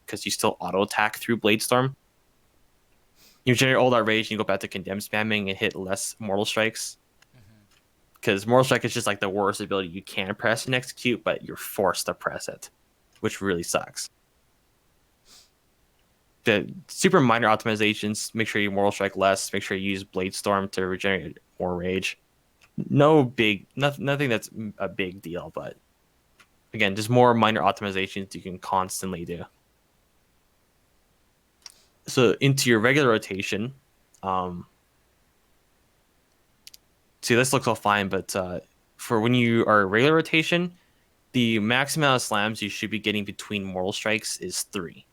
because you still auto attack through Blade Storm. You generate all that rage and you go back to condemn spamming and hit less Mortal Strikes. Because Mortal Strike is just like the worst ability you can press and execute, but you're forced to press it, which really sucks. The super minor optimizations, make sure you Mortal Strike less, make sure you use Blade Storm to regenerate more rage. Nothing that's a big deal, but again, just more minor optimizations you can constantly do. So into your regular rotation, see, this looks all fine, but for when you are regular rotation, the max amount of slams you should be getting between Mortal Strikes is 3.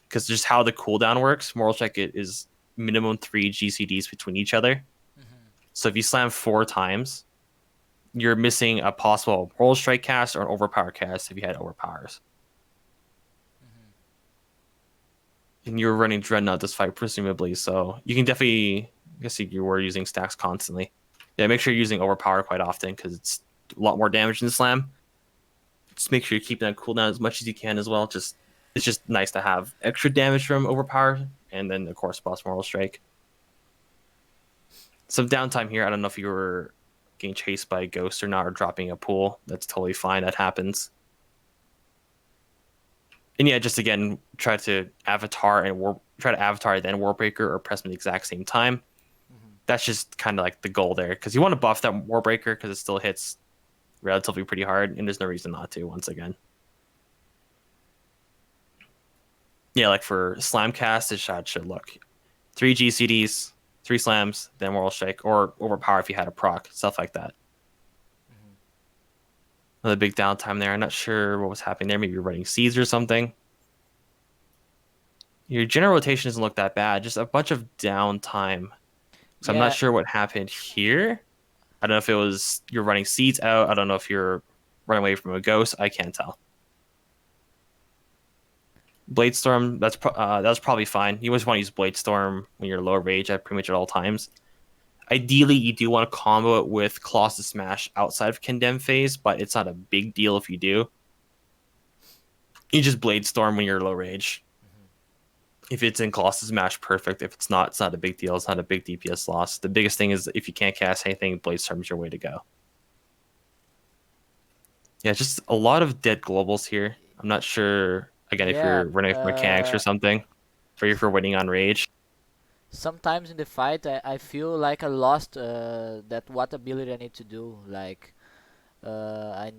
Because just how the cooldown works, Mortal Strike is minimum 3 GCDs between each other. So if you slam 4 times, you're missing a possible Mortal Strike cast or an Overpower cast if you had Overpowers. And you're running Dreadnought this fight, presumably, so you can definitely, I guess you were using stacks constantly. Yeah, make sure you're using Overpower quite often because it's a lot more damage than Slam. Just make sure you're keeping that cooldown as much as you can as well. It's just nice to have extra damage from Overpower, and then of course plus Mortal Strike. Some downtime here. I don't know if you were getting chased by a ghost or not, or dropping a pool. That's totally fine. That happens. And yeah, just again, try to avatar then Warbreaker or press them at the exact same time. That's just kind of like the goal there, because you want to buff that Warbreaker because it still hits relatively pretty hard, and there's no reason not to. Once again, yeah, like for Slam cast, it should look 3 GCDs, 3 slams, then Mortal Strike, or Overpower if you had a proc, stuff like that. Another big downtime there. I'm not sure what was happening there. Maybe you're running seeds or something. Your general rotation doesn't look that bad. Just a bunch of downtime. So I'm not sure what happened here. I don't know if it was you're running seeds out. I don't know if you're running away from a ghost. I can't tell. Blade Storm, that was probably fine. You always want to use Blade Storm when you're low rage at pretty much at all times. Ideally, you do want to combo it with Claws to Smash outside of Condemn phase, but it's not a big deal if you do. You just Blade Storm when you're low rage. If it's in Claws to Smash, perfect. If it's not a big deal. It's not a big DPS loss. The biggest thing is if you can't cast anything, Blade Storm's your way to go. Yeah, just a lot of dead globals here. I'm not sure, again, if you're running with mechanics or something, or if you're waiting on rage. Sometimes in the fight, I feel like I lost that what ability I need to do. Like, I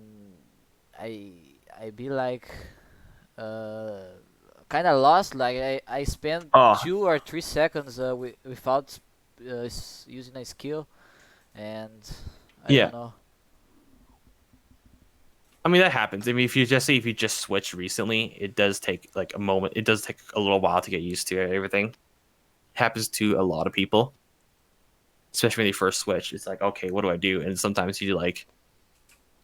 be like kind of lost. Like I spent 2 or 3 seconds without using a skill, and I don't know. I mean, that happens. I mean, if you just switch recently, it does take like a moment. It does take a little while to get used to everything. Happens to a lot of people, especially when they first switch. It's like, okay, what do I do? And sometimes you like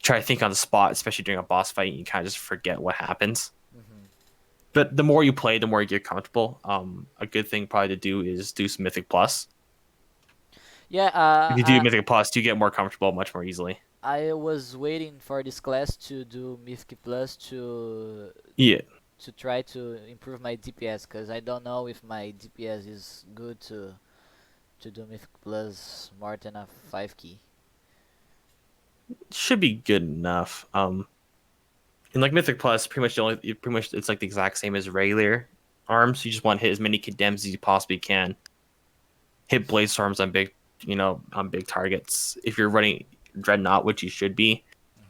try to think on the spot, especially during a boss fight, and you kind of just forget what happens. But the more you play, the more you get comfortable. A good thing probably to do is do some Mythic Plus. Yeah. If you do Mythic Plus, you get more comfortable much more easily. I was waiting for this class to do Mythic Plus to try to improve my DPS, because I don't know if my DPS is good to do Mythic Plus more than a 5 key. Should be good enough. In like Mythic Plus, pretty much it's like the exact same as regular arms. You just want to hit as many condemns as you possibly can. Hit Blade Storms on big targets. If you're running Dreadnought, which you should be,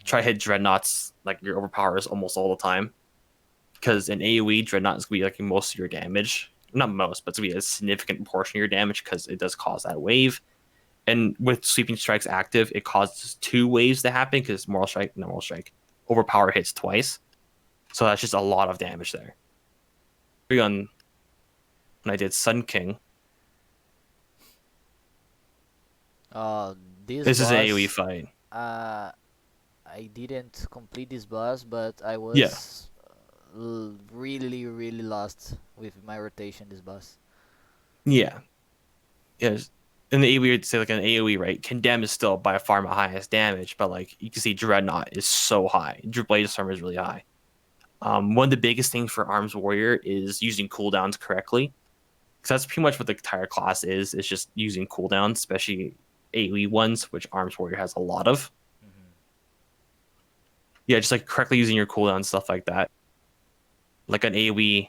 try to hit Dreadnoughts like your overpowers almost all the time. Because in AoE, Dreadnought is going to be like most of your damage. Not most, but it's going to be a significant portion of your damage because it does cause that wave. And with Sweeping Strikes active, it causes 2 waves to happen because Mortal Strike. Overpower hits twice. So that's just a lot of damage there. When I did Sun King. This is an AoE fight. I didn't complete this boss, but I was really, really lost with my rotation this boss. Yeah. Yes. In the AoE, say like an AoE, right? Condemn is still by far my highest damage, but like you can see Dreadnought is so high. Blade Storm is really high. One of the biggest things for Arms Warrior is using cooldowns correctly. Because that's pretty much what the entire class is. It's just using cooldowns, especially AoE ones, which Arms Warrior has a lot of. Mm-hmm. Yeah, just like correctly using your cooldown stuff like that. Like an AoE,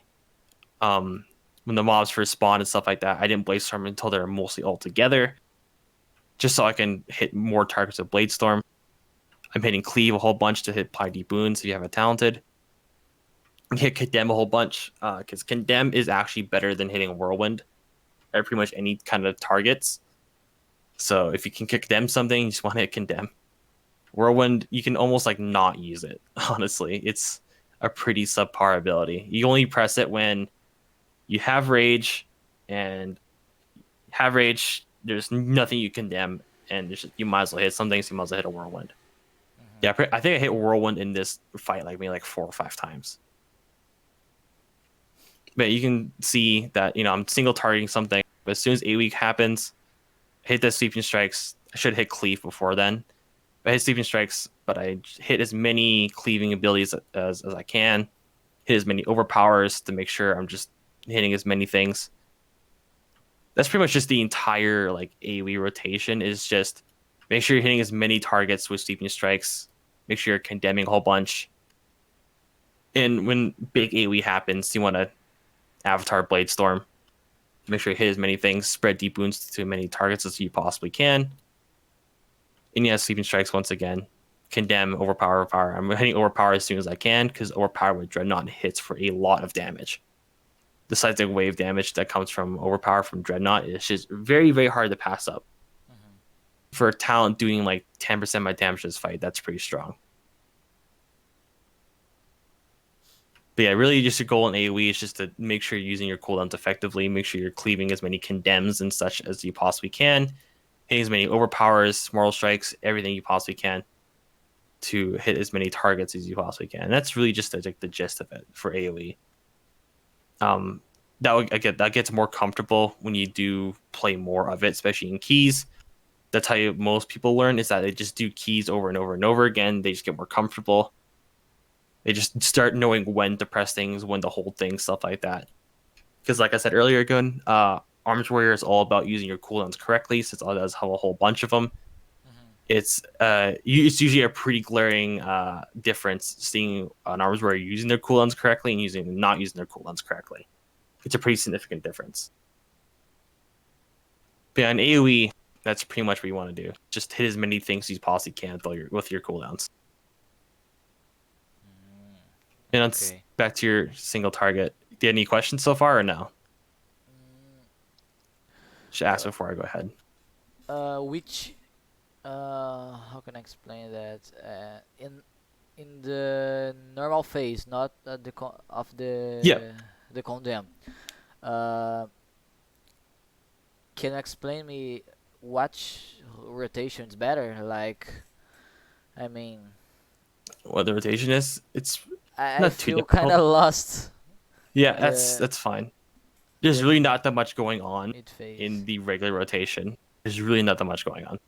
when the mobs first spawn and stuff like that, I didn't Blade Storm until they're mostly all together, just so I can hit more targets with Blade Storm. I'm hitting Cleave a whole bunch to hit Pie Deep Wounds if you have it talented. And hit Condemn a whole bunch, because Condemn is actually better than hitting Whirlwind at pretty much any kind of targets. So if you can condemn something, you just want to hit Condemn. Whirlwind, you can almost like not use it, honestly. It's a pretty subpar ability. You only press it when you have Rage, and there's nothing you condemn, and you might as well hit something, so you might as well hit a Whirlwind. Mm-hmm. Yeah, I think I hit Whirlwind in this fight like maybe like 4 or 5 times. But you can see that, I'm single targeting something, but as soon as A-Week happens, I hit the Sweeping Strikes. I should hit Cleave before then. I hit Sweeping Strikes, but I hit as many cleaving abilities as I can, hit as many overpowers to make sure I'm just hitting as many things. That's pretty much just the entire like AoE rotation, is just make sure you're hitting as many targets with Sweeping Strikes, make sure you're condemning a whole bunch. And when big AoE happens, you want to Avatar Blade Storm. Make sure you hit as many things, spread deep wounds to as many targets as you possibly can. And yeah, Sleeping Strikes once again. Condemn, overpower. I'm hitting overpower as soon as I can, because overpower with Dreadnought hits for a lot of damage. The seismic wave damage that comes from overpower from Dreadnought is just very, very hard to pass up. Mm-hmm. For a talent doing like 10% of my damage this fight, that's pretty strong. But yeah, really just your goal in AoE is just to make sure you're using your cooldowns effectively, make sure you're cleaving as many condemns and such as you possibly can, hitting as many overpowers, Mortal Strikes, everything you possibly can to hit as many targets as you possibly can. And that's really just like the gist of it for AoE. That gets more comfortable when you do play more of it, especially in keys. That's how most people learn, is that they just do keys over and over and over again. They just get more comfortable. They just start knowing when to press things, when to hold things, stuff like that. Because like I said earlier, again, Arms Warrior is all about using your cooldowns correctly, since it does have a whole bunch of them. Mm-hmm. It's usually a pretty glaring difference seeing an Arms Warrior using their cooldowns correctly and not using their cooldowns correctly. It's a pretty significant difference. But yeah, in AoE, that's pretty much what you want to do. Just hit as many things as you possibly can with your cooldowns. And it's Okay. back to your single target. Do you have any questions so far or no? Should ask before I go ahead. Which how can I explain that? In the normal phase, not of Yeah. the condemn. Uh, can you explain me which rotation is better? Like, I mean, What the rotation is? It's I not too feel kind difficult. of lost Yeah, the that's fine. There's the really not that much going on mid phase. in the regular rotation. There's really not that much going on.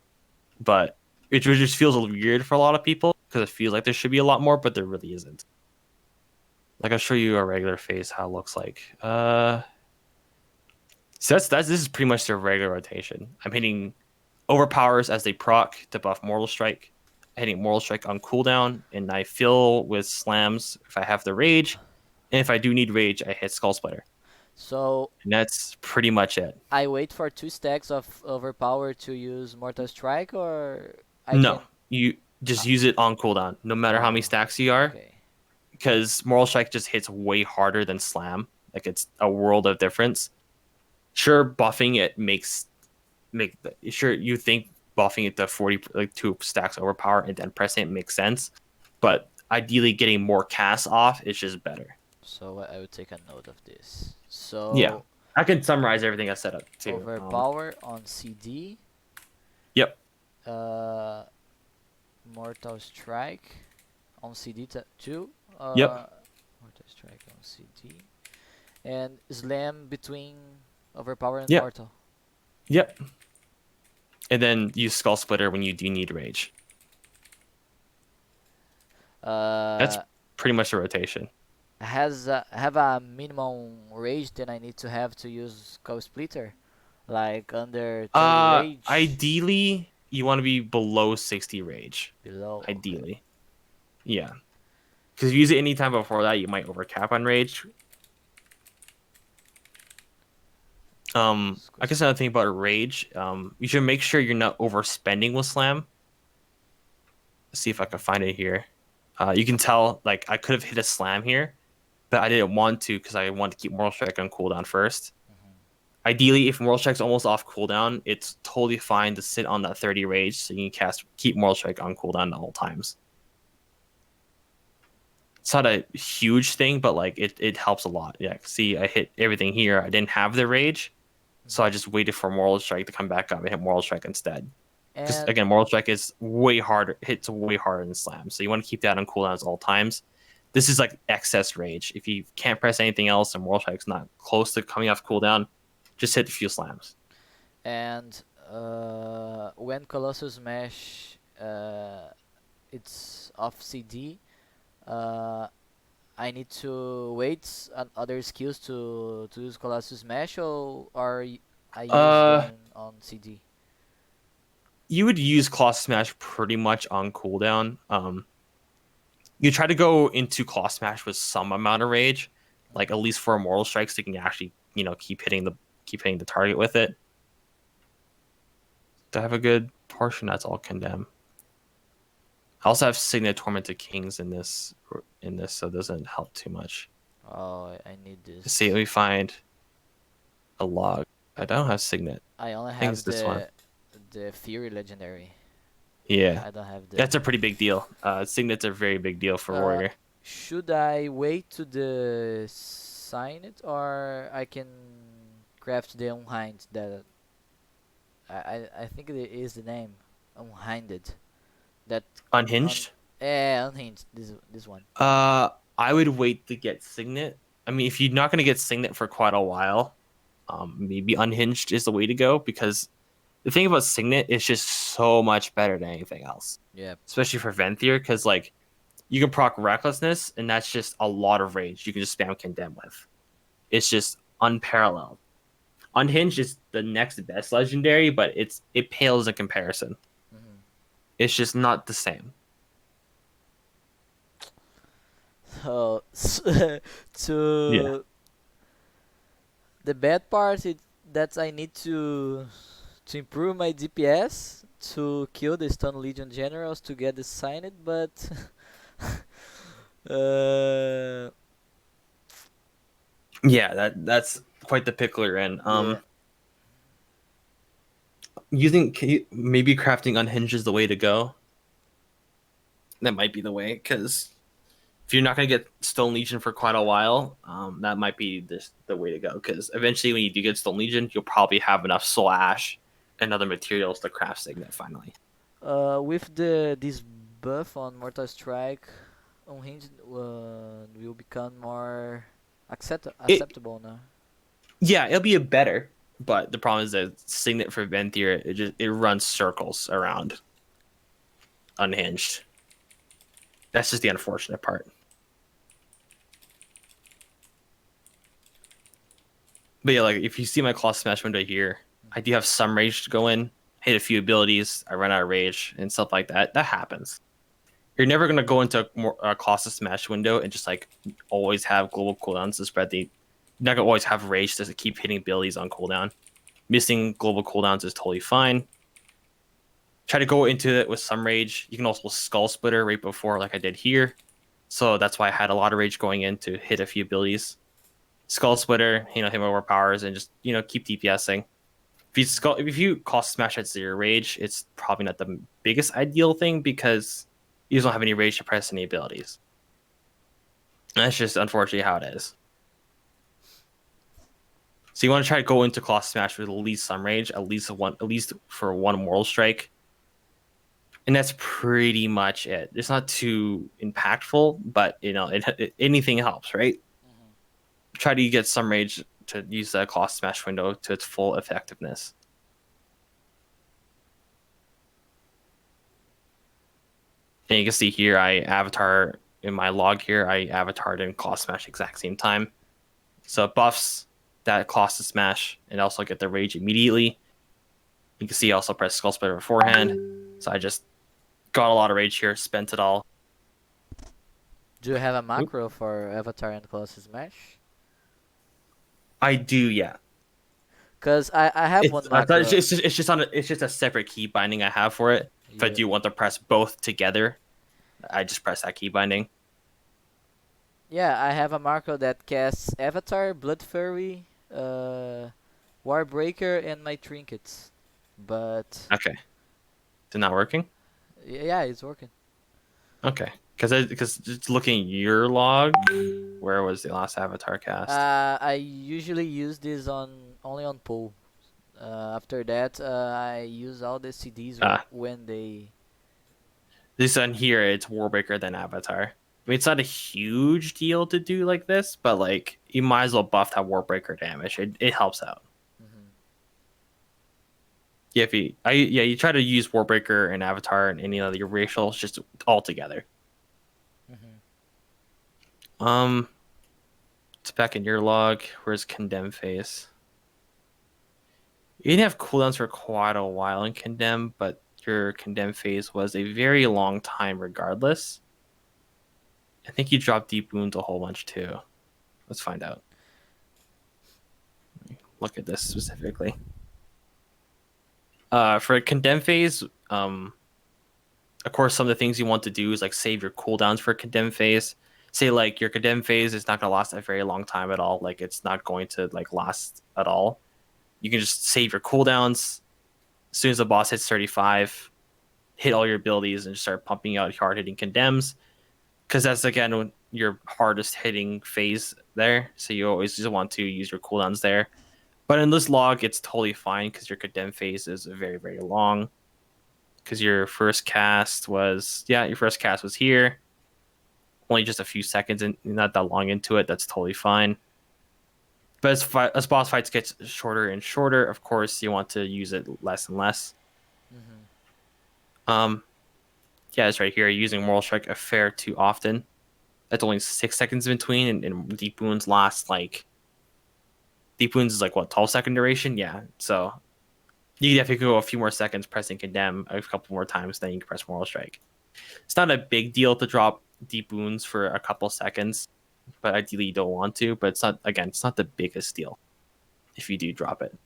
But it just feels a little weird for a lot of people, because it feels like there should be a lot more, but there really isn't. Like, I'll show you a regular phase how it looks like. So this is pretty much their regular rotation. I'm hitting overpowers as they proc to buff Mortal Strike. I'm hitting Mortal Strike on cooldown, and I fill with slams if I have the rage. And if I do need rage, I hit Skull Splitter. So And that's pretty much it. I wait for 2 stacks of overpower to use Mortal Strike, or I No, can. you just Uh, use it on cooldown, no matter how many oh, stacks you are, okay. because Moral Strike just hits way harder than Slam. Like, it's a world of difference. Sure, buffing it sure you think buffing it to 40, like 2 stacks overpower and then pressing it makes sense, but ideally getting more casts off is just better. So I will take a note of this. Yeah, So I can summarize everything I set up too. overpower on CD. Yep. Uh, Mortal Strike on CD too. Yep. Mortal Strike on CD. And Slam between Overpower and Yep. Mortal. Yep. And then use Skull Splitter when you do need rage. That's Uh, pretty much the rotation. have a minimum rage that I need to have to use Skull Splitter, like under 30 rage Ideally, you want to be below 60 rage. below. Okay. Ideally, yeah. Because if you use it anytime before that, you might overcap on rage. Skull I guess another Splitter. thing about rage, you should make sure you're not overspending with slam. Let's see if I can find it here. You can tell, like, I could have hit a slam here, but I didn't want to because I want to keep Moral Strike on cooldown first. Mhm. Ideally, if Moral Strike's almost off cooldown, it's totally fine to sit on that 30 rage so you can keep Moral Strike on cooldown at all times. It's not a huge thing, but like it helps a lot. Yeah, see, I hit everything here. I didn't have the rage, so I Mhm. just waited for Moral Strike to come back up and hit Moral Strike instead. Because And again, Moral Strike is way harder, hits way harder than Slam, so you want to keep that on cooldowns all times. This is like excess rage. If you can't press anything else and Moral Strike's not close to coming off cooldown, just hit a few slams. and when Colossus Smash it's off CD, uh, I need to wait on other skills to use Colossus Smash, or I use Uh, them on CD. you would use Claw Smash pretty much on cooldown. You try to go into Claw Smash with some amount of rage, like at Mhm. least 4 Mortal Strikes, so you can actually, keep hitting the target with it. To have a good portion, that's all condemn. I also have Signet Tormented Kings in this, so it doesn't help too much. Oh, I need Let's see, let this. me find a log. I don't have Signet. I only I think it's have this one. the Fury Legendary. Yeah. I don't have the. That's a pretty big deal. Signets are a very big deal for Uh, Warrior. should I wait to the sign it, or I can craft the unhind that I think it is the name unhinded that on Unhinged? unhinged this one. I would wait to get Signet. I mean, if you're not gonna get Signet for quite a while, maybe Unhinged is the way to go because the thing about Signet is just so much better than anything else, Yeah. especially for Venthyr, because like you can proc Recklessness, and that's just a lot of rage you can just spam Condemn with. It's just unparalleled. Unhinged is the next best legendary, but it pales in comparison. Hmm. It's just not the same. So Yeah. to the bad part is that I need to improve my DPS to kill the Stone Legion generals to get the signed, but uh, Yeah, that's quite the pickle you're in. yeah. Maybe crafting Unhinged is the way to go. That might be the way because if you're not gonna get Stone Legion for quite a while, that might be the way to go. Because eventually, when you do get Stone Legion, you'll probably have enough Soul Ash and other materials to craft Signet finally. With the this buff on Mortal Strike, Unhinged will become more It acceptable now. Yeah, it'll be a better, but the problem is that Signet for Venthyr it runs circles around Unhinged. That's just the unfortunate part. But yeah, like if you see my Claw Smash window here, I do have some rage to go in, hit a few abilities, I run out of rage and stuff like that. That happens. You're never gonna go into a Claw Smash window and just like always have global cooldowns to spread the. You're not gonna always have rage to keep hitting abilities on cooldown. Missing global cooldowns is totally fine. Try to go into it with some rage. You can also Skull Splitter right before, like I did here. So that's why I had a lot of rage going in to hit a few abilities. Skull Splitter, hit more powers and just keep DPSing. If you cost smash at 0 rage, it's probably not the biggest ideal thing because you just don't have any rage to press any abilities. And that's just unfortunately how it is. So you want to try to go into Claw Smash with at least some rage, at least for 1 Mortal Strike, and that's pretty much it. It's not too impactful, but anything helps, right? Hmm. Try to get some rage to use the Claw Smash window to its full effectiveness. And you can see here, I avatar in my log here, I avatared and claw smash exact same time. So it buffs that claw to smash and also get the rage immediately. You can see I also press Skull Splitter beforehand. So I just got a lot of rage here, spent it all. Do you have a Oop. macro for Avatar and Claw Smash? I do, yeah. Cause I have one I thought macro. it's just a separate key binding I have for it. If I Yeah. do want to press both together, I just press that key binding. Yeah, I have a macro that casts Avatar, Blood Fury, Warbreaker, and my trinkets. But Okay, is it not working? yeah, it's working. Okay, because just looking at your log, where was the last avatar cast? I usually use this on only on pull. After that, I use all the CDs Ah, when they. this one here, it's Warbreaker then Avatar. I mean, it's not a huge deal to do like this, but like you might as well buff that Warbreaker damage. It helps out. Mhm. Yeah, you try to use Warbreaker and Avatar and any of your racials just all together. Mhm. Um, it's back in your log. Where's Condemn phase? You didn't have cooldowns for quite a while in Condemn, but your Condemn phase was a very long time regardless. I think you dropped Deep Wounds a whole bunch too. Let's find out. Look at this specifically. For a Condemn phase, of course, some of the things you want to do is like save your cooldowns for a Condemn phase. Say like your Condemn phase is not gonna last a very long time at all. Like it's not going to like last at all. You can just save your cooldowns as soon as the boss hits 35, hit all your abilities and just start pumping out hard hitting condemns. Because that's again your hardest hitting phase there. So you always just want to use your cooldowns there. But in this log, it's totally fine because your condemn phase is very, very long. Because your first cast was here. Only just a few seconds and not that long into it. That's totally fine. But as boss fights get shorter and shorter, of course, you want to use it less and less. Mhm. Um, yeah, it's right here. Using Moral Strike a fair too often. That's only 6 seconds in between, and Deep Wounds last like Deep Wounds is like what 12-second duration. Yeah, so you definitely go a few more seconds pressing Condemn a couple more times, then you can press Moral Strike. It's not a big deal to drop Deep Wounds for a couple seconds, but ideally you don't want to. But it's not the biggest deal if you do drop it.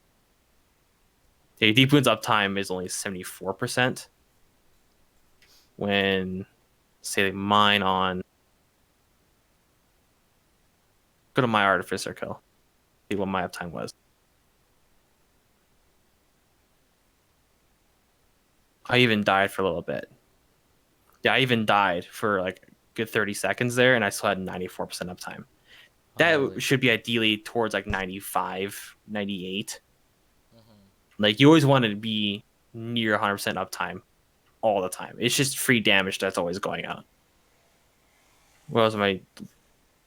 The Deep Wounds uptime is only 74% when say mine on go to my Artificer kill. See what my uptime was. I even died for a little bit. Yeah, I even died for like a good 30 seconds there, and I still had 94% uptime. Oh That really? should be ideally towards like 95, 98. Mhm. Like you always want to be near 100% uptime all the time. It's just free damage that's always going out. What was my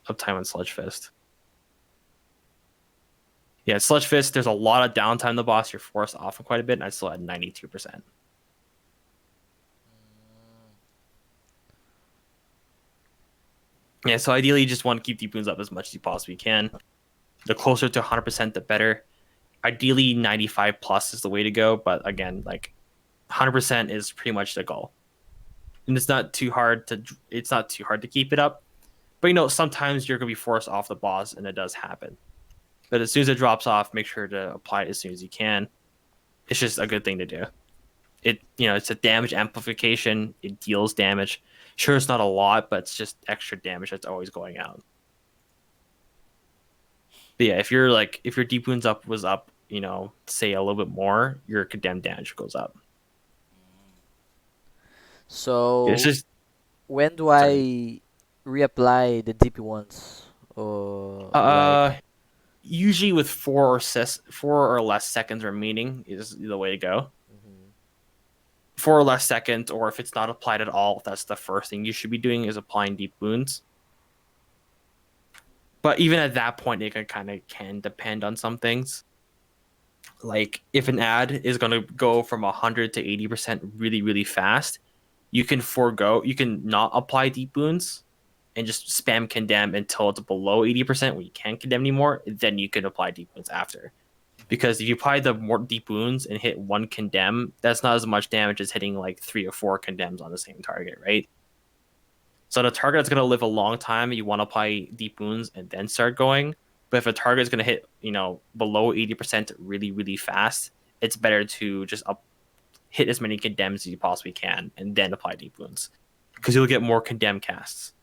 uptime on Sludge Fist? Yeah, Sludge Fist, there's a lot of downtime in the boss. You're forced off quite a bit, and I still had 92%. Mm. Yeah, so ideally you just want to keep deep wounds up as much as you possibly can. The closer to 100%, the better. Ideally, 95 plus is the way to go, but again, like 100% is pretty much the goal. And it's not too hard to keep it up. But sometimes you're gonna be forced off the boss, and it does happen. But as soon as it drops off, make sure to apply it as soon as you can. It's just a good thing to do. It's a damage amplification. It deals damage. Sure, it's not a lot, but it's just extra damage that's always going out. But yeah, if your deep wounds up was up, say a little bit more, your condemned damage goes up. It's So just when do sorry. I reapply the DP ones? Or like. Uh, Usually with 4 or less seconds remaining is the way to go. Mhm. 4 or less seconds, or if it's not applied at all, that's the first thing you should be doing is applying deep wounds. But even at that point, it can depend on some things. Like if an ad is going to go from 100 to 80% really, really fast, you can not apply deep wounds and just spam condemn until it's below 80% when you can't condemn anymore, then you can apply deep wounds after. Because if you apply the more deep wounds and hit one condemn, that's not as much damage as hitting like 3 or 4 condemns on the same target, right? So the target that's going to live a long time, you want to apply deep wounds and then start going. But if a target is going to hit, below 80% really, really fast, it's better to just hit as many condemns as you possibly can and then apply deep wounds. Because you'll get more condemn casts.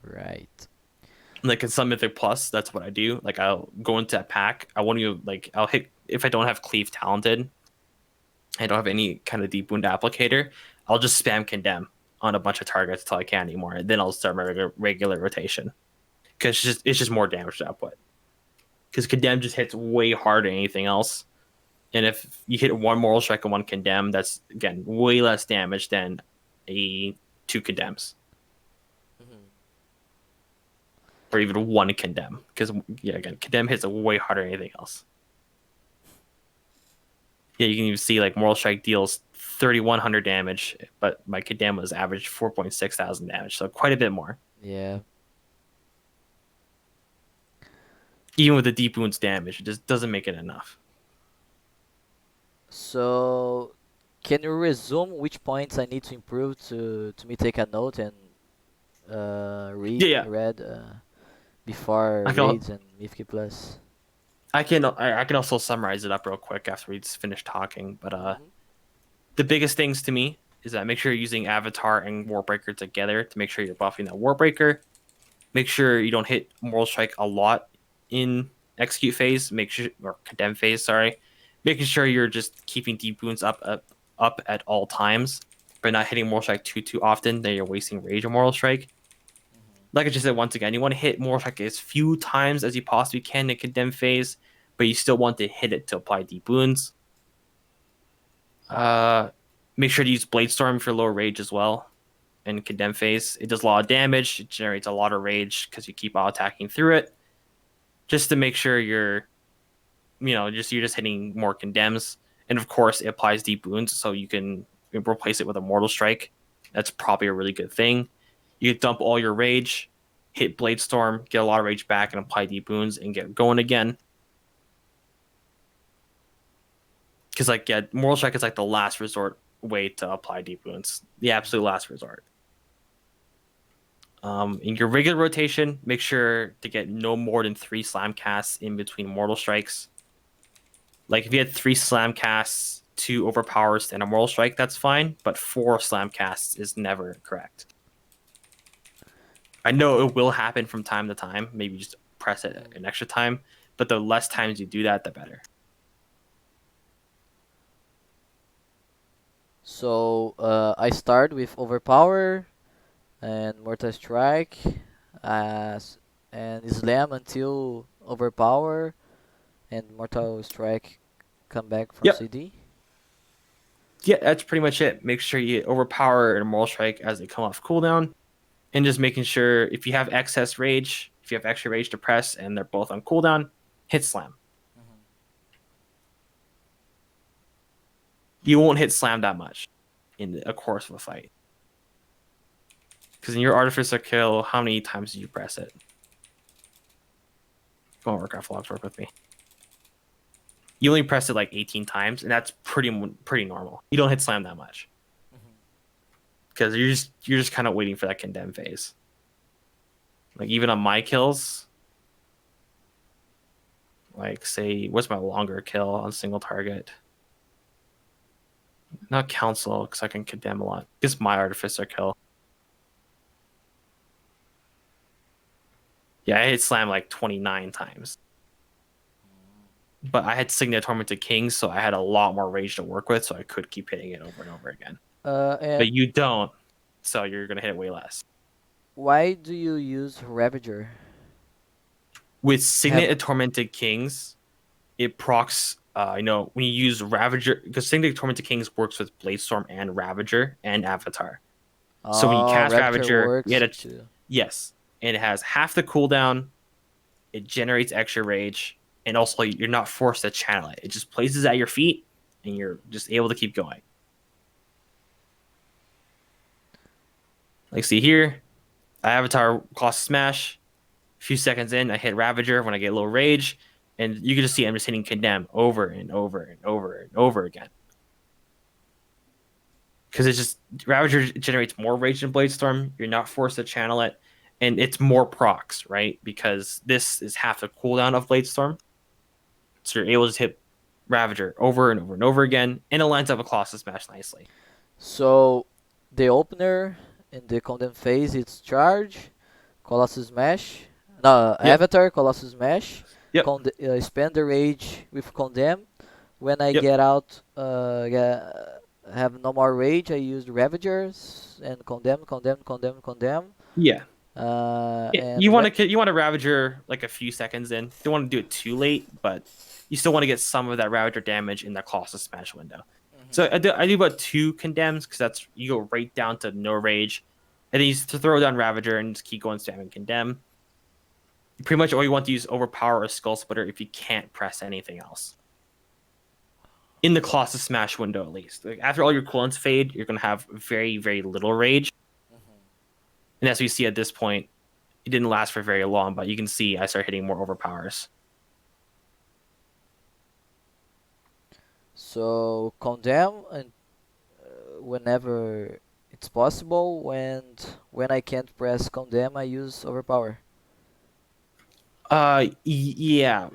Right. Like in some Mythic Plus, that's what I do. Like I'll go into a pack. I'll hit, if I don't have Cleave Talented, I don't have any kind of deep wound applicator, I'll just spam condemn on a bunch of targets until I can't anymore. And then I'll start my regular rotation. Because it's just more damage to output. Because condemn just hits way harder than anything else. And if you hit one moral strike and one condemn, that's again way less damage than a 2 condemns. Or even 1 condemn. Because again, condemn hits way harder than anything else. Yeah, you can even see like moral strike deals 3,100 damage, but my condemn was average 4.6 thousand damage, so quite a bit more. Yeah. Even with the deep wounds damage, it just doesn't make it enough. So, can you resume which points I need to improve to me take a note and Yeah, read before I can raids and Mythic Plus? I can also summarize it up real quick after we finish talking. But Mm-hmm. the biggest things to me is that make sure you're using Avatar and Warbreaker together to make sure you're buffing that Warbreaker. Make sure you don't hit Moral Strike a lot in execute phase. Or condemn phase, sorry. Making sure you're just keeping deep wounds up at all times, but not hitting Moral Strike too often. Then you're wasting Rage or Moral Strike. Like I just said, once again, you want to hit Moral Strike as few times as you possibly can in condemn phase, but you still want to hit it to apply deep wounds. Make sure to use Blade Storm for low rage as well. In condemn phase, it does a lot of damage. It generates a lot of rage because you keep auto attacking through it. Just to make sure you're just hitting more condemns, and of course it applies deep wounds, so you can replace it with a mortal strike. That's probably a really good thing. You dump all your rage, hit Blade Storm, get a lot of rage back, and apply deep wounds and get going again. Because mortal strike is like the last resort way to apply deep wounds, the absolute last resort. In your regular rotation, make sure to get no more than 3 slam casts in between mortal strikes. Like if you had 3 slam casts, 2 overpowers, and a mortal strike, that's fine. But 4 slam casts is never correct. I know it will happen from time to time. Maybe just press it an extra time. But the less times you do that, the better. So I start with Overpower and Mortal Strike, and Slam until Overpower and Mortal Strike come back from Yep. CD. Yeah, that's pretty much it. Make sure you overpower and mortal strike as they come off cooldown, and just making sure if you have excess rage, if you have extra rage to press, and they're both on cooldown, hit slam. You won't hit slam that much in a course of a fight. Because in your Artificer kill, how many times do you press it? Go on, Warcraft logs, work with me. You only press it like 18 times, and that's pretty normal. You don't hit slam that much. Because you're just kind of waiting for that condemn phase. Like even on my kills, like say, what's my longer kill on single target? Not council, because I can condemn a lot. It's my Artificer kill. Yeah, I hit slam like 29 times. But I had Signet Tormented Kings, so I had a lot more rage to work with, so I could keep hitting it over and over again. But you don't, so you're going to hit it way less. Why do you use Ravager? With Signet Tormented Kings, it procs, when you use Ravager, because Signet Tormented Kings works with Blade Storm and Ravager and Avatar. So when you cast Ravager, yes, and it has half the cooldown, it generates extra rage, and also you're not forced to channel it. It just places at your feet, and you're just able to keep going. Like see here, I Avatar Colossus Smash. A few seconds in, I hit Ravager when I get a little rage, and you can just see I'm just hitting Condemn over and over and over and over again. Because it's just Ravager generates more rage than Bladestorm. You're not forced to channel it, and it's more procs, right? Because this is half the cooldown of Bladestorm, so you're able to hit Ravager over and over and over again, and it lines up a Colossus Smash nicely. So the opener in the condemn phase it's charge, Colossus Smash, no Yep, Avatar, Colossus Smash, yep, spend the rage with condemn. When I yep. get out, have no more rage, I use Ravagers and condemn, condemn, condemn, condemn. Yeah. Yeah, And you when want to Ravager like a few seconds in. Don't want to do it too late, but you still want to get some of that Ravager damage in that Colossus Smash window. So Mhm. I do about two condemns because that's you go right down to no rage, and then you just throw down Ravager and just keep going spamming condemn. Pretty much all you want to use overpower or skull splitter if you can't press anything else. In the Colossus Smash window, at least. Like, after all your cooldowns fade, you're gonna have very, very little rage. Mhm. And as we see at this point, it didn't last for very long, but you can see I start hitting more overpowers. So condemn and whenever it's possible. When I can't press condemn, I use overpower. Yeah.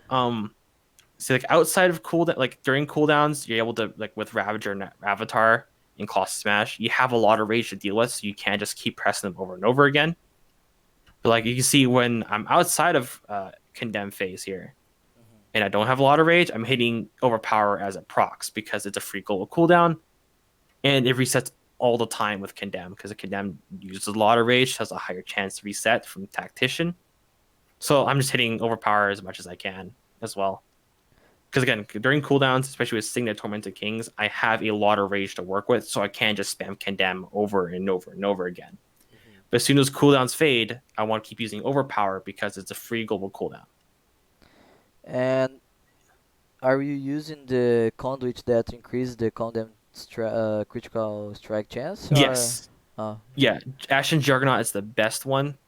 So like outside of cooldown, like during cooldowns, you're able to like with Ravager and Avatar in Colossus Smash, you have a lot of rage to deal with, so you can't just keep pressing them over and over again. But like you can see when I'm outside of condemn phase here, Mhm. and I don't have a lot of rage, I'm hitting overpower as a procs because it's a free global cooldown, and it resets all the time with condemn because a condemn uses a lot of rage, has a higher chance to reset from tactician. So I'm just hitting overpower as much as I can as well. Because again, during cooldowns, especially with Signet Tormented Kings, I have a lot of rage to work with, so I can't just spam condemn over and over and over again. Mhm. But as soon as cooldowns fade, I want to keep using overpower because it's a free global cooldown. And are you using the conduit that increase the condemn critical strike chance or? Yes, Oh, yeah, Ashen Juggernaut is the best one.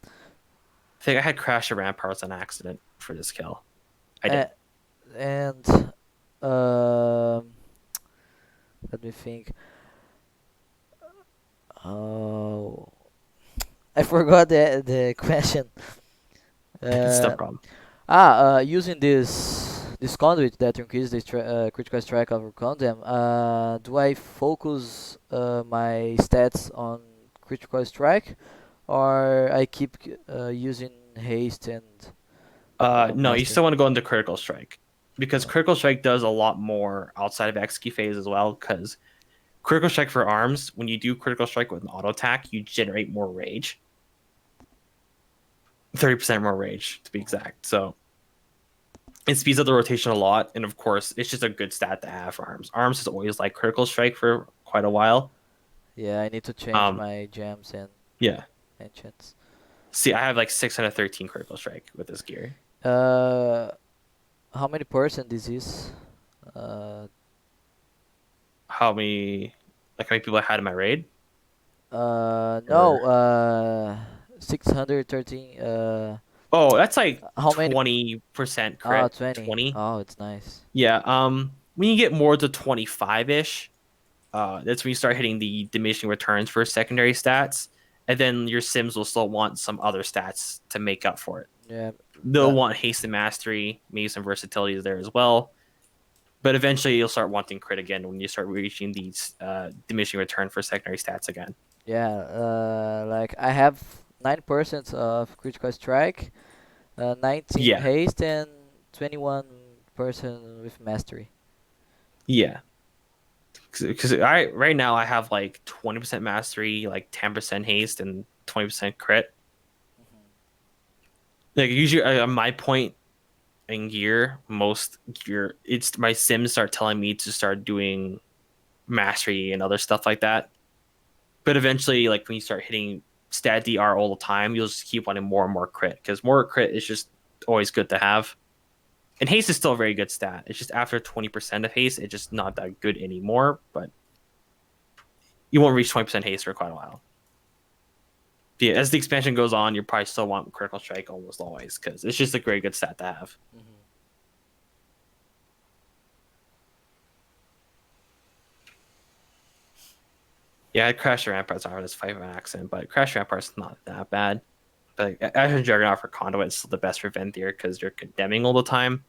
I think I had Crash of Ramparts on accident for this kill. I and, did. and um, let me think. Oh, I forgot the question. It's no Uh, problem. Using this conduit that increases the critical strike of condemn, do I focus my stats on critical strike, or I keep using haste and No, you mastery? still want to go into Critical Strike because Uh, Critical Strike does a lot more outside of execute phase as well. Because Critical Strike for arms, when you do Critical Strike with an auto attack, you generate more rage, 30% more rage to be mhm. exact. So it speeds up the rotation a lot, and of course, it's just a good stat to have for arms. Arms has always liked Critical Strike for quite a while. Yeah, I need to change Um, my gems and yeah. enchants. See, I have like 613 Critical Strike with this gear. Uh, how many percent this is? Uh, How many people I had in my raid? no, Or 613. oh, that's like How many? 20% Oh, crit. 20. 20. Oh, it's nice. Yeah. When you get more to 25-ish, that's when you start hitting the diminishing returns for secondary stats, and then your Sims will still want some other stats to make up for it. Yeah, They'll that. want haste and mastery, maybe some versatility there as well. But eventually, you'll start wanting crit again when you start reaching these diminishing return for secondary stats again. Yeah, like I have 9% of critical strike, 19 Yeah, haste, and 21% with mastery. yeah. Because I right now I have like 20% mastery, like 10% haste, and 20% crit. Mhm. Like usually at my point in gear, most gear, it's my Sims start telling me to start doing mastery and other stuff like that. But eventually, like when you start hitting stat DR all the time, you'll just keep wanting more and more crit because more crit is just always good to have. And haste is still a very good stat. It's just after 20% of haste, it's just not that good anymore. But you won't reach 20% haste for quite a while. Yeah, as the expansion goes on, you probably still want critical strike almost always because it's just a very good stat to have. Hmm. Yeah, Crash the Ramparts are this fight of an accident, but Crash the Ramparts not that bad. But Ashen Juggernaut for Conduit is still the best for Venthyr because you're condemning all the time,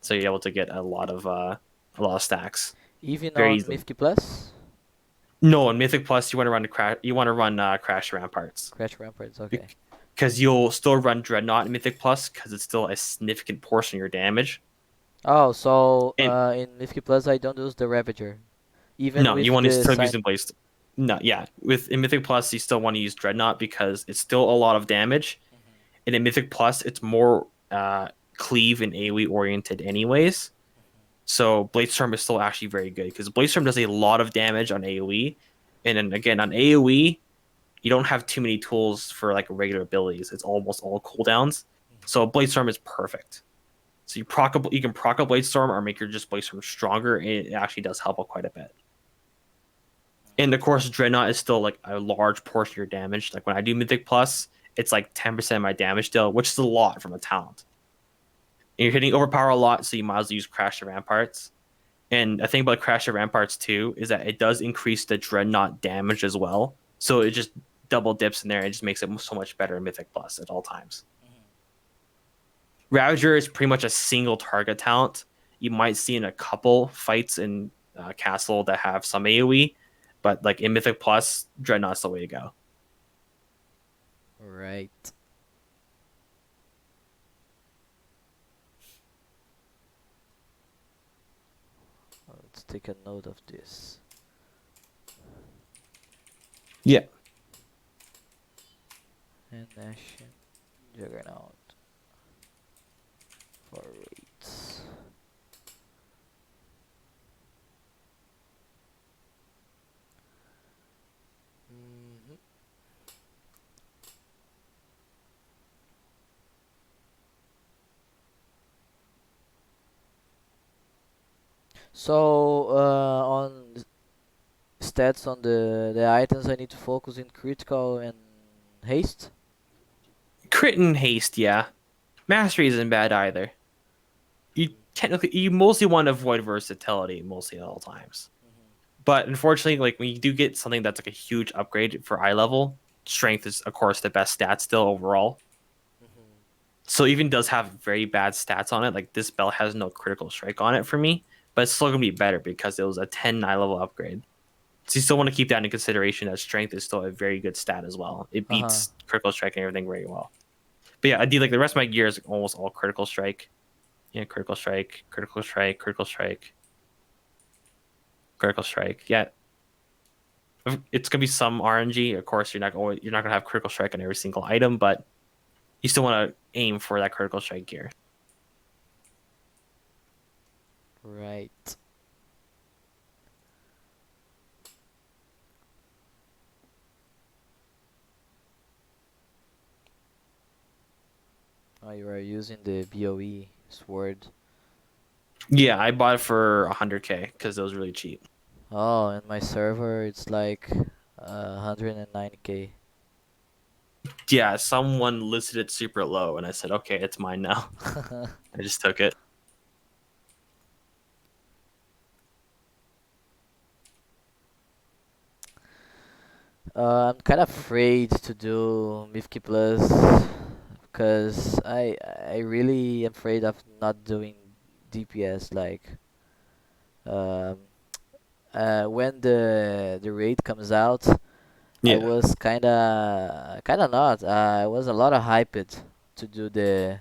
so you're able to get a lot of stacks Even very on easily. Mythic Plus? No, in Mythic Plus you want to run Crash. You want to run Crash the Ramparts Crash Ramparts, okay. because you'll still run Dreadnought in Mythic Plus because it's still a significant portion of your damage. Oh, so And in Mythic Plus I don't use the Ravager. Even no, you with want to the still sign. using Blaze. No, yeah, with in Mythic Plus you still want to use Dreadnought because it's still a lot of damage. Mhm, And in Mythic Plus it's more cleave and AoE oriented anyways. So Bladestorm is still actually very good because Bladestorm does a lot of damage on AoE, and then again on AoE, you don't have too many tools for like regular abilities. It's almost all cooldowns. So Bladestorm is perfect. So you can proc a Bladestorm or make your just Bladestorm stronger, and it actually does help out quite a bit. And of course, Dreadnought is still like a large portion of your damage. Like when I do Mythic Plus, it's like 10% of my damage deal, which is a lot from a talent. And you're hitting overpower a lot, so you might as well use Crash the Ramparts. And I think about Crash of Ramparts 2 is that it does increase the Dreadnought damage as well. So it just double dips in there and it just makes it so much better in Mythic Plus at all times. mhm. Ravager is pretty much a single target talent. You might see in a couple fights in Castle that have some AoE, but like in Mythic Plus, Dreadnought's the way to go. Right. Let's take a note of this. Yeah. And Ashen Juggernaut for rates. Mhm. So on stats on the items, I need to focus in critical and haste. Crit and haste, yeah. Mastery isn't bad either. You mostly want to avoid versatility mostly at all times. Mhm, But unfortunately, like when you do get something that's like a huge upgrade for eye level, strength is of course the best stat still overall. mhm. So even does have very bad stats on it. Like this belt has no critical strike on it for me, but it's still gonna be better because it was a 10 eye level upgrade. So you still want to keep that in consideration that strength is still a very good stat as well. It Uh huh. beats critical strike and everything very well. But yeah, I do like the rest of my gear is almost all critical strike. Yeah, critical strike, critical strike, critical strike, critical strike. Yeah, it's gonna be some RNG. Of course, you're not gonna have critical strike on every single item, but you still want to aim for that critical strike gear. Right. Oh, you are using the BOE sword. Yeah, I bought it for 100K because it was really cheap. Oh, in my server it's like 109k. Yeah, someone listed it super low, and I said, okay, it's mine now. I just took it. I'm kind of afraid to do Mythic Plus because I really am afraid of not doing DPS. Like um, when the raid comes out, I Yeah, was kinda not. I was a lot of hyped to do the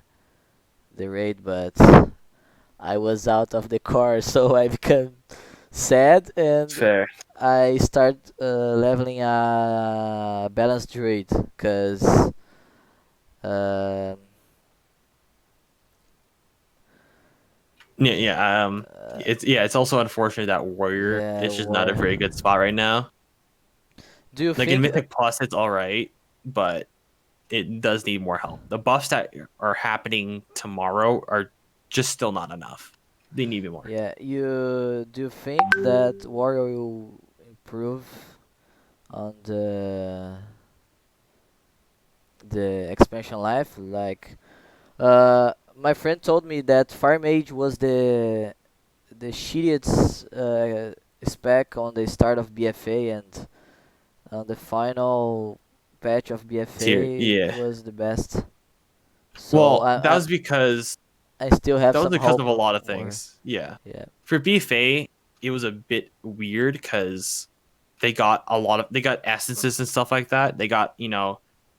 raid, but I was out of the car, so I become sad and fair. I start leveling a balanced druid because um, Yeah. uh, It's also unfortunate that warrior yeah, is just not a war. very good spot right now. Do you Like in think? Mythic Plus, it's all right, but it does need more help. The buffs that are happening tomorrow are just still not enough. They need more. Yeah, you do you think that warrior will improve on the expansion life. Like, my friend told me that Fire Mage was the shittiest spec on the start of BFA, and on the final patch of Tier, BFA yeah. was the best. So Well, that I was because I still have that was some because hope of a lot of for. things. Yeah. Yeah. For BFA, it was a bit weird because they got essences and stuff like that. They got,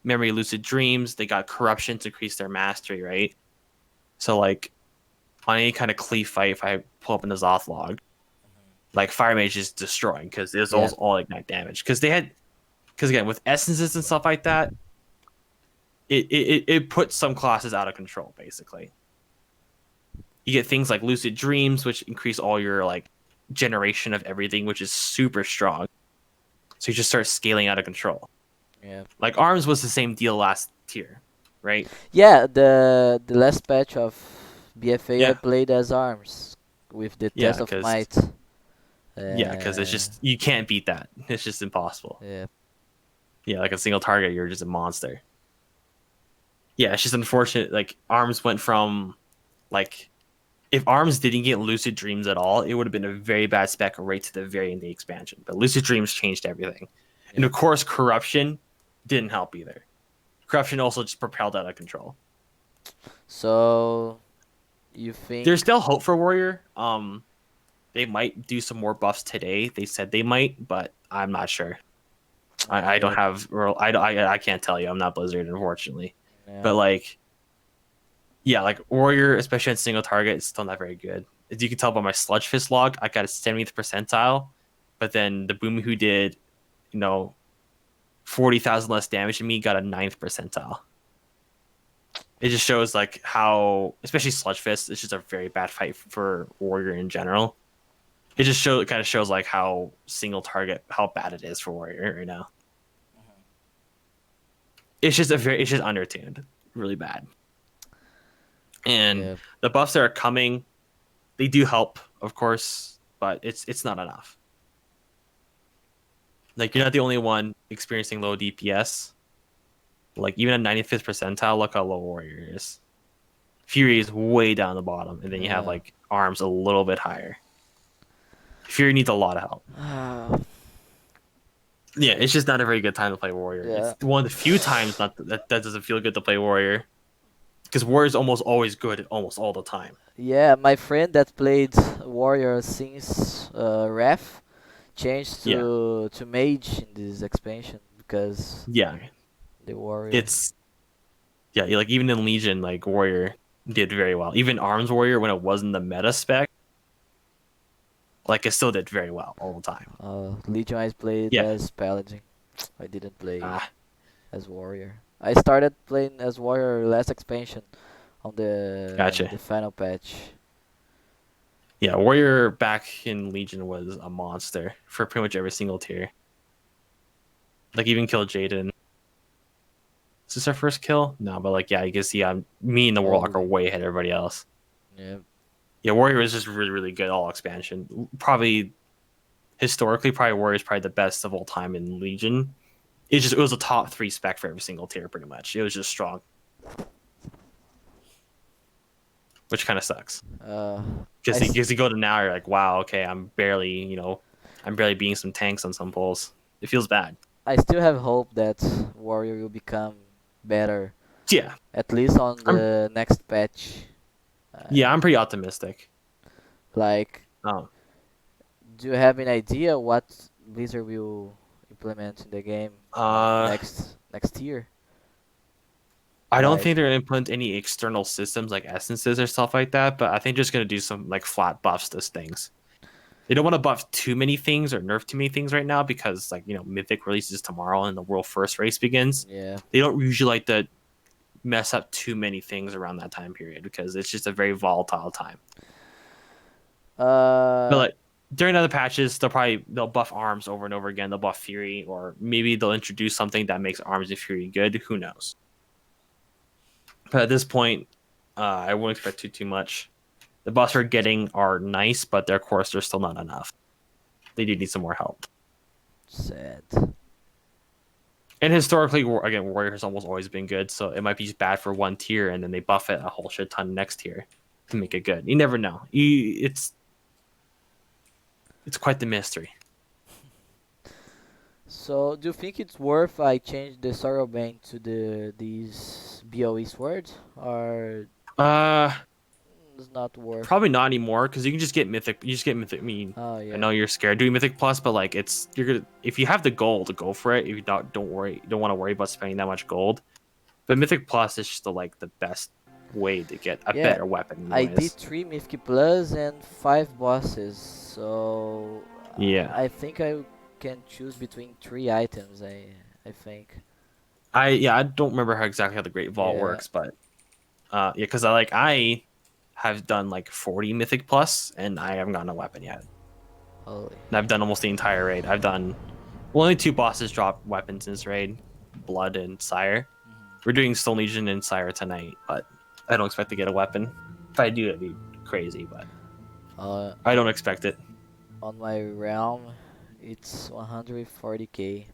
memory lucid dreams, they got corruption to increase their mastery, right? So like on any kind of cleave fight, if I pull up in the Zoth log, like Fire Mage is destroying because it's Yeah. almost all ignite damage. Because again, with essences and stuff like that, it puts some classes out of control, basically. You get things like lucid dreams, which increase all your like generation of everything, which is super strong. So you just start scaling out of control. Yeah. Like arms was the same deal last tier, right? Yeah, the last patch of BFA I Yeah, played as arms with the yeah, test of because might. it's Uh, just you can't beat that. It's just impossible. yeah. Yeah, like a single target, you're just a monster. Yeah, it's just unfortunate. Like arms went from like if arms didn't get lucid dreams at all, it would have been a very bad spec right to the very end of the expansion. But lucid dreams changed everything, and Yeah. of course, corruption didn't help either. Corruption also just propelled out of control. So you think? There's still hope for Warrior. They might do some more buffs today. They said they might, but I'm not sure. I don't Yeah. have. I can't tell you. I'm not Blizzard, unfortunately. Yeah. But like, yeah, like Warrior, especially on single target, is still not very good. As you can tell by my Sludge Fist log, I got a 70th percentile, but then the Boom who did, you know, 40,000 less damage than me got a ninth percentile. It just shows like how, especially Sludge Fist, it's just a very bad fight for Warrior in general. It kind of shows like how single target, how bad it is for Warrior right now. It's just undertuned, really bad. And Yeah. the buffs that are coming, they do help, of course, but it's not enough. Like you're not the only one experiencing low DPS. Like even at 95th percentile, look how low Warrior is. Fury is way down the bottom, and then you have Yeah. like arms a little bit higher. Fury needs a lot of help. Yeah, it's just not a very good time to play Warrior. Yeah. It's one of the few times not that doesn't feel good to play Warrior because Warrior's almost always good almost all the time. Yeah, my friend that played warrior since ref changed Yeah, to mage in this expansion because yeah, the warrior. it's like even in Legion, like Warrior did very well. Even Arms Warrior when it wasn't the meta spec, like it still did very well all the time. Legion I played Yeah, as paladin. I didn't play ah, as warrior. I started playing as warrior last expansion on gotcha. the final patch. Yeah, Warrior back in Legion was a monster for pretty much every single tier. Like even killed Jaden. Is this our first kill? No, but like yeah, you can see me and the Warlock are Holy. way ahead of everybody else. Yeah. Yeah, Warrior is just really, really good all expansion. Probably historically, probably Warrior is probably the best of all time in Legion. It was a top 3 spec for every single tier, pretty much. It was just strong, which kind of sucks. Uh, I, Because you go to now, you're like, wow, okay, I'm barely beating some tanks on some pulls. It feels bad. I still have hope that warrior will become better, Yeah, at least on I'm the next patch. yeah, Uh, I'm pretty optimistic. like, Oh, do you have an idea what Blizzard will implement in the game uh, next year? I don't Like, think they're gonna implement any external systems like essences or stuff like that, but I think they're just gonna do some like flat buffs to things. They don't want to buff too many things or nerf too many things right now because like Mythic releases tomorrow and the World First race begins. yeah. They don't usually like to mess up too many things around that time period because it's just a very volatile time. But Uh, like during other patches, they'll buff arms over and over again. They'll buff Fury, or maybe they'll introduce something that makes arms and Fury good. Who knows? But at this point, I wouldn't expect too much. The buffs we're getting are nice, but of course they're still not enough. They do need some more help. sad. And historically, again, warrior has almost always been good, so it might be just bad for one tier, and then they buff it a whole shit ton next tier to make it good. You never know. It's quite the mystery. So, do you think it's worth I change the Sorrowbane to these BOE swords, or Uh, it's not worth? Probably not anymore because you can just get mythic. You just get mythic. I mean, Oh I yeah, know you're scared doing mythic plus, but like you're gonna if you have the gold to go for it. If you don't worry, you don't want to worry about spending that much gold. But mythic plus is just the best way to get a yeah. better weapon, I did anyways. 3 Mythic Plus and 5 bosses, so Yeah, I think I can choose between 3 items. I think. I don't remember how the Great Vault Yeah. works, but yeah, because I have done like 40 mythic plus, and I haven't gotten a weapon yet. Holy. And I've done almost the entire raid. I've done only 2 bosses drop weapons in this raid, Blood and Sire. Mhm. We're doing Stone Legion and Sire tonight, but I don't expect to get a weapon. If I do, it'd be crazy, but Uh, I don't expect it. on my realm, it's 140k.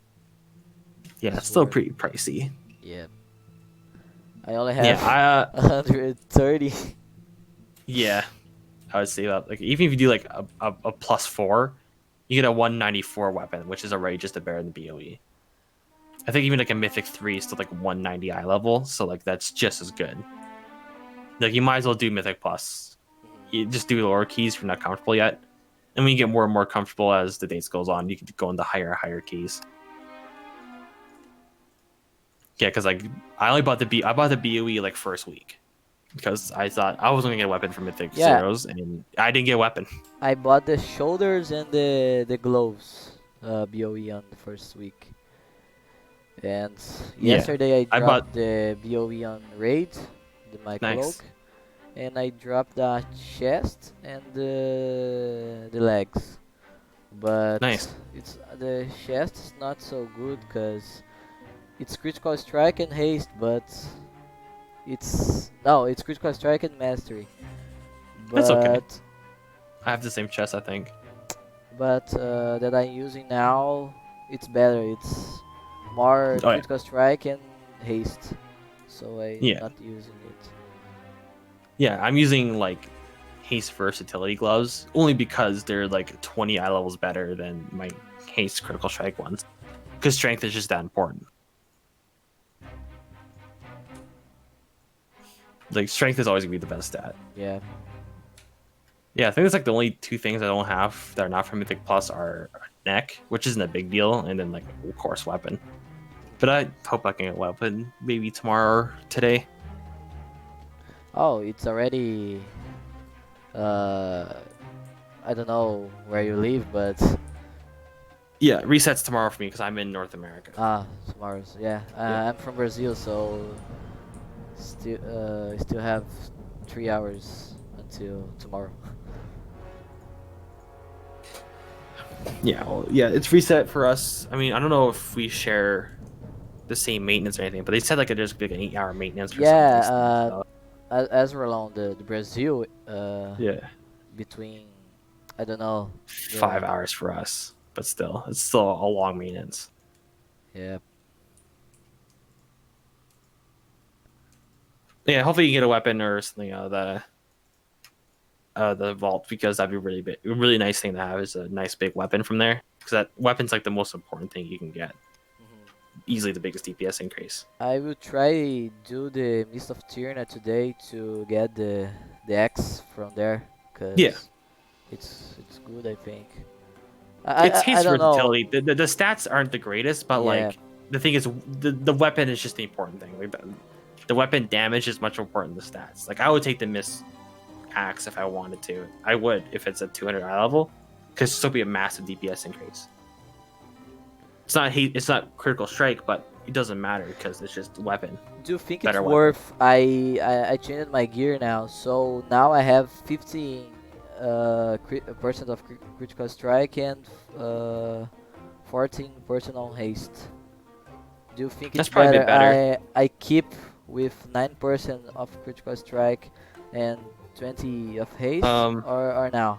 Yeah, it's still Sword. pretty pricey. Yeah. I only Yeah, have 130. yeah, I would say that like even if you do like a +4, you get a 194 weapon, which is already just a better than BOE. I think even like a Mythic 3 is still like 190 eye level, so like that's just as good. Like you might as well do Mythic Plus. You just do lower keys if you're not comfortable yet. And when you get more and more comfortable as the days goes on, you can go into higher keys. Yeah, because like I bought the BOE like first week because I thought I was gonna get a weapon from Mythic Yeah, Zeros, and I didn't get a weapon. I bought the shoulders and the gloves, BOE on the first week. And Yeah, yesterday I I bought dropped the BOE on raid, my nice, cloak, and I dropped the chest and the legs. But nice. it's the chest is not so good because it's critical strike and haste, but it's critical strike and mastery. That's okay. But I have the same chest, I think. that I'm using now, it's better. It's more Oh yeah, critical strike and haste, so I'm yeah, not using it. yeah. I'm using like haste versatility gloves only because they're like 20 eye levels better than my haste critical strike ones. Because strength is just that important. Like strength is always gonna be the best stat. Yeah. Yeah, I think it's like the only 2 things I don't have that are not from Mythic Plus are neck, which isn't a big deal, and then like of course weapon. But I hope I can get a weapon maybe tomorrow or today. Oh, it's already. Uh, I don't know where you live, but Yeah, resets tomorrow for me because I'm in North America. tomorrow's. Yeah, Yeah. I'm from Brazil, so still have 3 hours until tomorrow. Yeah, well, yeah, it's reset for us. I mean, I don't know if we share the same maintenance or anything, but they said like there's like an 8-hour maintenance for some Yeah, things. So, as we're along the Brazil, yeah, between I don't know the 5 hours for us, but still, it's still a long maintenance. yeah. Yeah, hopefully you get a weapon or something out of the vault because that'd be really big. A really nice thing to have is a nice big weapon from there because that weapon's like the most important thing you can get. Mhm. Easily the biggest DPS increase. I will try do the Mist of Tyrna today to get the X from there, Yeah, cause it's good I think. it's I haste don't know. versatility. The stats aren't the greatest, but Yeah. like the thing is, the weapon is just the important thing. Like the weapon damage is much more important than the stats. Like I would take the miss axe if I wanted to. I would if it's at 200 eye level, because it'll be a massive DPS increase. It's not critical strike, but it doesn't matter because it's just weapon, Do you think it's better weapon. worth? I changed my gear now, so now I have 15 percent of critical strike and 14% on haste. Do you think That's it's probably a better bit better. I keep with 9% of critical strike and 20 of haste Um, or now?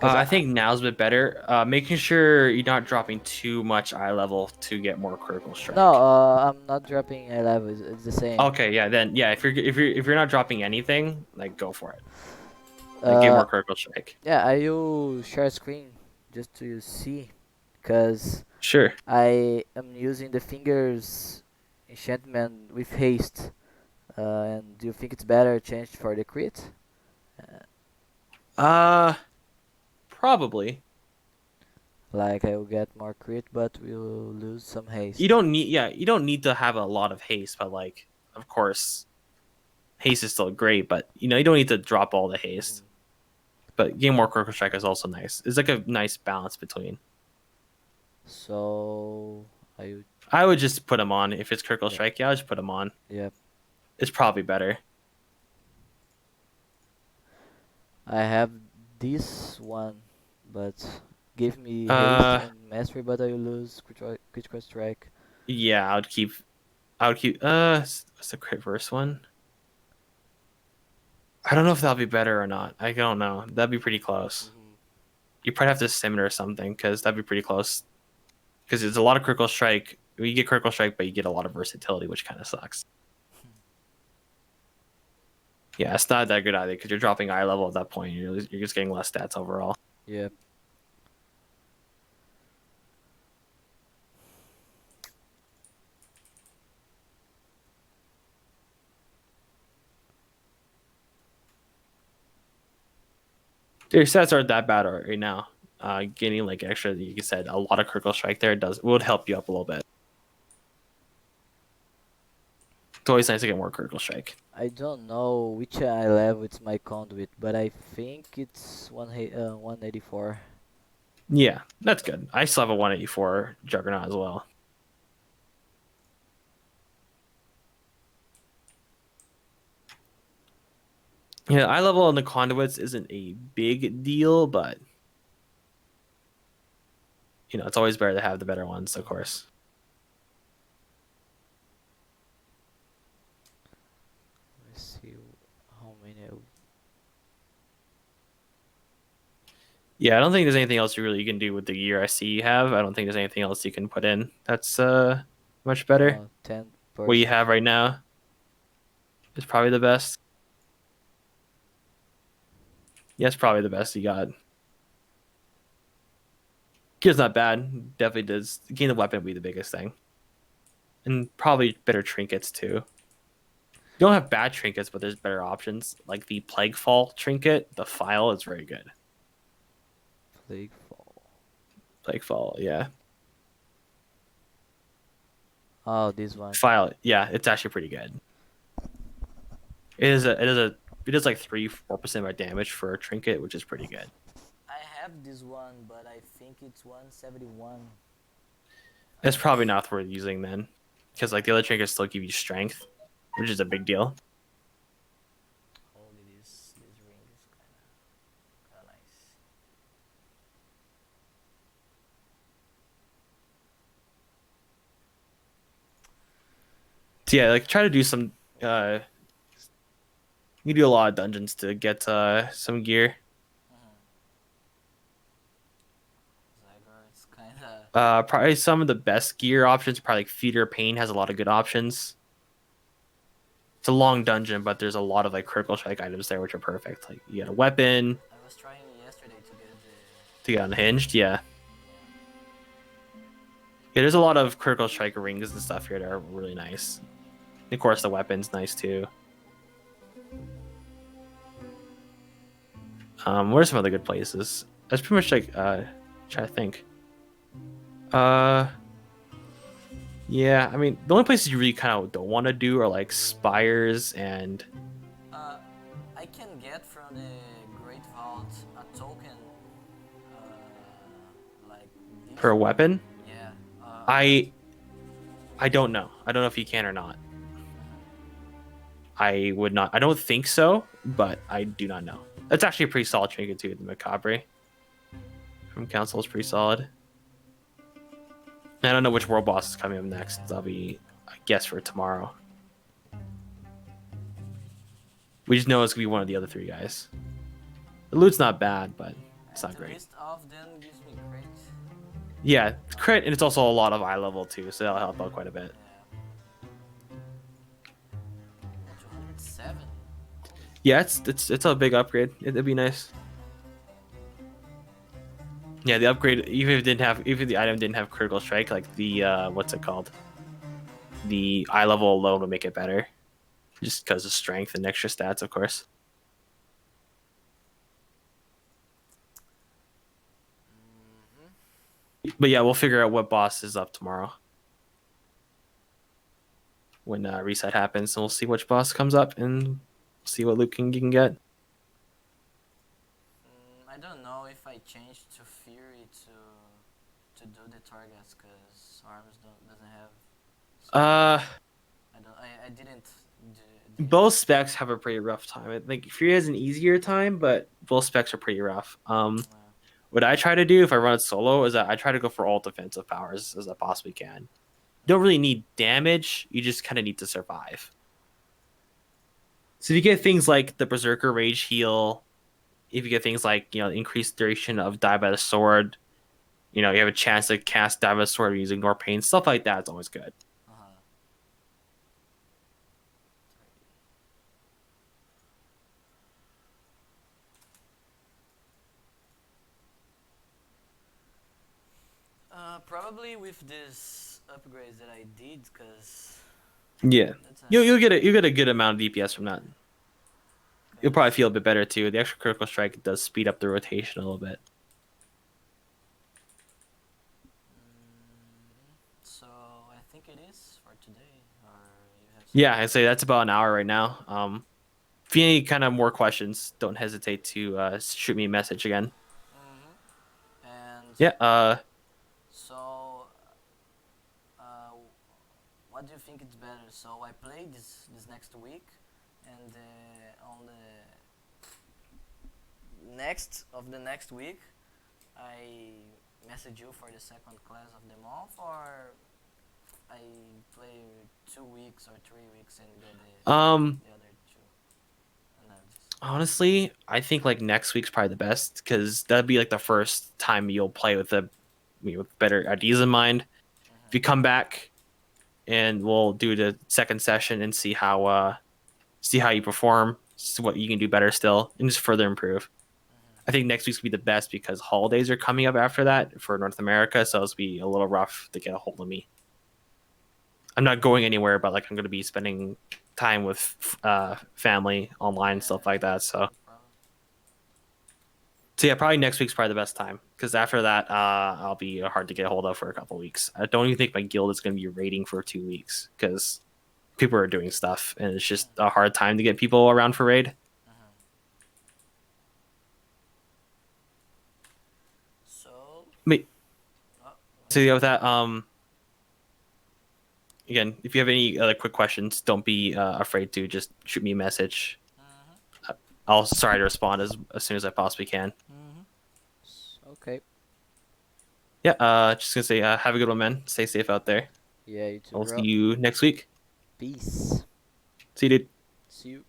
Cause I think now's a bit better. Making sure you're not dropping too much eye level to get more critical no, strike. I'm not dropping a level. It's the same. Okay, yeah, then yeah, if you're not dropping anything, like go for it. Like get Uh, more critical strike. yeah, I will share screen just to see, cause Sure. I am using the fingers enchantment with haste. And do you think it's better changed for the crit? Uh, Uh, Probably. like I will get more crit, but will lose some You haste. don't need, yeah, you don't need to have a lot of haste, but like, of course, haste is still great, but you don't need to drop all the haste. Mhm. But getting more critical strike is also nice. It's like a nice balance between. So I would, I would just put him on if it's critical yeah, strike. Yeah, I'll just put him on. yeah. It's probably better. I have this one, but give me haste Uh, and mastery, but I will lose critical strike. yeah, I would keep. What's the crit verse one? I don't know if that'll be better or not. I don't know. That'd be pretty close. Hmm. You probably have to sim it or something because that'd be pretty close. Because there's a lot of critical strike. You get critical strike, but you get a lot of versatility, which kind of sucks. Yeah, it's not that good either because you're dropping eye level at that point. You're just getting less stats overall. Yeah. Your stats aren't that bad right now. Getting like extra, like you said, a lot of critical strike there would help you up a little bit. It's always nice to get more critical strike. I don't know which I level it's my conduit, but I think it's 184. Yeah, that's good. I still have a 184 Juggernaut as well. Yeah, eye level on the conduits isn't a big deal, but it's always better to have the better ones, of course. Let's see how many. Yeah, I don't think there's anything else you can do with the gear I see you have. I don't think there's anything else you can put in. That's much better. What you 10%. have right now is probably the best. Yeah, it's probably the best you got. Gear's not bad. Definitely does. Gain the weapon would be the biggest thing. And probably better trinkets too. You don't have bad trinkets, but there's better options. Like the Plague Fall trinket, the file is very good. Plague Fall. Plague Fall, yeah. Oh, this one. File, yeah, it's actually pretty good. It is like 3-4% of my damage for a trinket, which is pretty good. I have this one, but I think it's 171. It's probably not worth using then. Because like the other trinkets still give you strength, which is a big deal. Holy, this ring is kinda nice. So yeah, like try to do some you do a lot of dungeons to get some gear. Zygar is kinda. Probably some of the best gear options, probably like Feeder Pain has a lot of good options. It's a long dungeon, but there's a lot of like critical strike items there which are perfect. Like you got a weapon I was trying yesterday to get to get unhinged, yeah. Yeah, there's a lot of critical strike rings and stuff here that are really nice. And of course the weapon's nice too. What are some other good places? That's pretty much like try to think. Uh yeah, I mean the only places you really kind of don't want to do are like spires and I can get from the Great Vault a token, like this per one. weapon. Yeah. But I don't know. I don't know if you can or not. I would not. I don't think so, but I do not know. That's actually a pretty solid trinket too. The Macabre from Council is pretty solid. I don't know which world boss is coming up next. That'll be, I guess, for tomorrow. We just know it's gonna be one of the other three guys. The loot's not bad, but It's not At great. least half them gives me crit. Yeah, crit, and it's also a lot of eye level too, so that'll help out quite a bit. Yeah. 207. Holy. Yeah, it's a big upgrade. It'd be nice. Yeah, the upgrade, even if the item didn't have critical strike, like the what's it called? The eye level alone would make it better, just because of strength and extra stats, of course. But yeah, we'll figure out what boss is up tomorrow when reset happens, and we'll see which boss comes up and see what loot you can get. I don't know if I change to Fury to do the targets because Arms doesn't have. So Uh, I didn't do it. both specs have a pretty rough time. I think Fury has an easier time, but both specs are pretty rough. What I try to do if I run it solo is that I try to go for all defensive powers as I possibly can. You don't really need damage, you just kind of need to survive. So if you get things like the Berserker Rage Heal, if you get things like, increased duration of Die by the Sword, you have a chance to cast Die by the Sword using Ignore Pain, stuff like that is always good. Probably with this upgrades that I did, cause yeah, you'll get a good amount of DPS from that. You'll probably feel a bit better too. The extra critical strike does speed up the rotation a little bit. So I think it is for today. Or you have Yeah, I'd say that's about an hour right now. If you have any kind of more questions, don't hesitate to shoot me a message again. And Yeah. so, what do you think it's better? So I play this next week, and on the next week, I message you for the second class of the month, or I play 2 weeks or 3 weeks and get the other two. And then Honestly, I think like next week's probably the best because that'd be like the first time you'll play with better ideas in mind. If you come back and we'll do the second session and see how you perform, see what you can do better still, and just further improve. I think next week's gonna be the best because holidays are coming up after that for North America, so it's be a little rough to get a hold of me. I'm not going anywhere, but like I'm gonna be spending time with family online and stuff like that. So yeah, probably next week's probably the best time because after that, I'll be hard to get a hold of for a couple of weeks. I don't even think my guild is going to be raiding for 2 weeks because people are doing stuff and it's just a hard time to get people around for raid. So, Wait, so yeah, with that, again, if you have any other quick questions, don't be afraid to just shoot me a message. I'll try to respond as soon as I possibly can. okay. Yeah, just gonna say, have a good one, man. Stay safe out there. Yeah, you too, I'll bro. see you next week. Peace. See you, dude. See you.